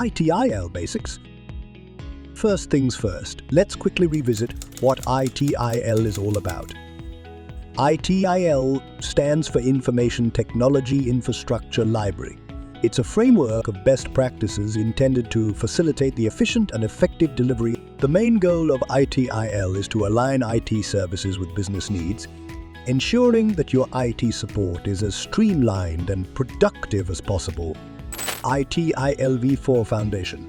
ITIL Basics. First things first, let's quickly revisit what ITIL is all about. ITIL stands for Information Technology Infrastructure Library. It's a framework of best practices intended to facilitate the efficient and effective delivery. The main goal of ITIL is to align IT services with business needs, ensuring that your IT support is as streamlined and productive as possible. ITIL V4 Foundation.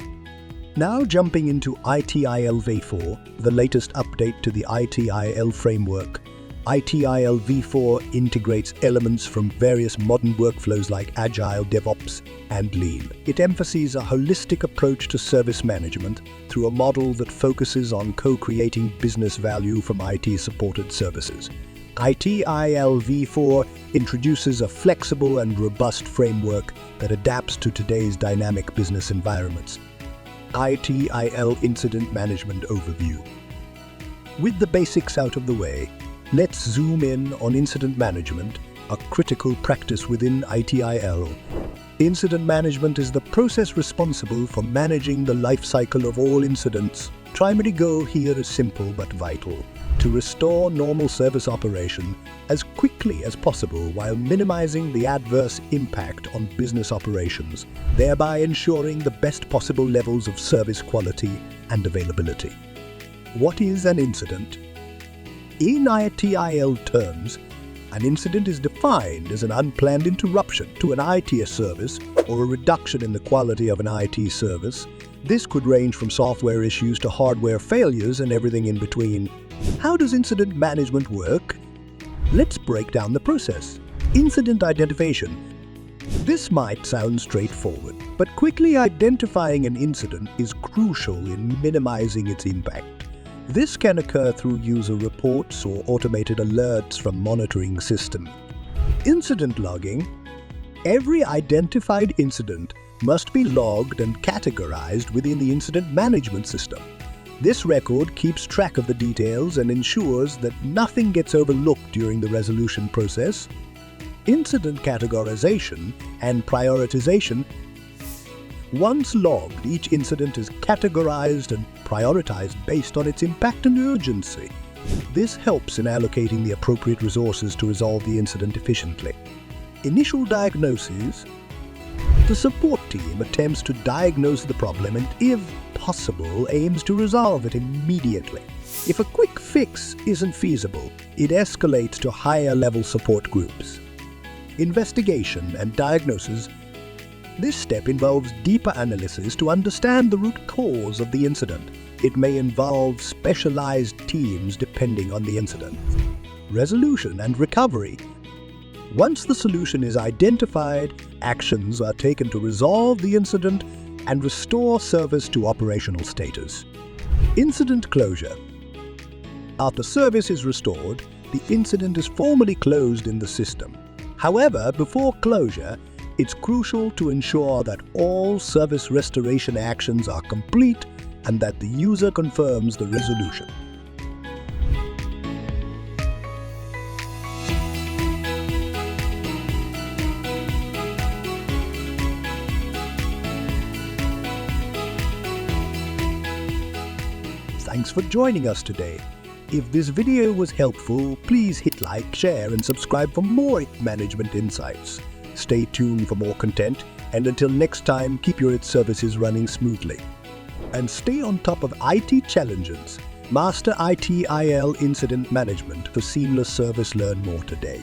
Now jumping into ITIL V4, the latest update to the ITIL framework. ITIL V4 integrates elements from various modern workflows like Agile, DevOps, and Lean. It emphasizes a holistic approach to service management through a model that focuses on co-creating business value from IT-supported services. ITIL V4 introduces a flexible and robust framework that adapts to today's dynamic business environments. ITIL Incident Management Overview. With the basics out of the way, let's zoom in on incident management, a critical practice within ITIL. Incident management is the process responsible for managing the life cycle of all incidents. Primary goal here is simple but vital: to restore normal service operation as quickly as possible while minimizing the adverse impact on business operations, thereby ensuring the best possible levels of service quality and availability. What is an incident? In ITIL terms, an incident is defined as an unplanned interruption to an IT service or a reduction in the quality of an IT service. This could range from software issues to hardware failures and everything in between. How does incident management work? Let's break down the process. Incident identification. This might sound straightforward, but quickly identifying an incident is crucial in minimizing its impact. This can occur through user reports or automated alerts from monitoring systems. Incident logging. Every identified incident must be logged and categorized within the incident management system. This record keeps track of the details and ensures that nothing gets overlooked during the resolution process. Incident categorization and prioritization. Once logged, each incident is categorized and prioritized based on its impact and urgency. This helps in allocating the appropriate resources to resolve the incident efficiently. Initial diagnosis. The support team attempts to diagnose the problem and, if possible, aims to resolve it immediately. If a quick fix isn't feasible, it escalates to higher-level support groups. Investigation and diagnosis. This step involves deeper analysis to understand the root cause of the incident. It may involve specialized teams depending on the incident. Resolution and recovery. Once the solution is identified, actions are taken to resolve the incident and restore service to operational status. Incident closure. After service is restored, the incident is formally closed in the system. However, before closure, it's crucial to ensure that all service restoration actions are complete and that the user confirms the resolution. Thanks for joining us today. If this video was helpful, please hit like, share, and subscribe for more management insights. Stay tuned for more content, and until next time, keep your services running smoothly. And stay on top of IT challenges. Master ITIL Incident Management for seamless service. Learn more today.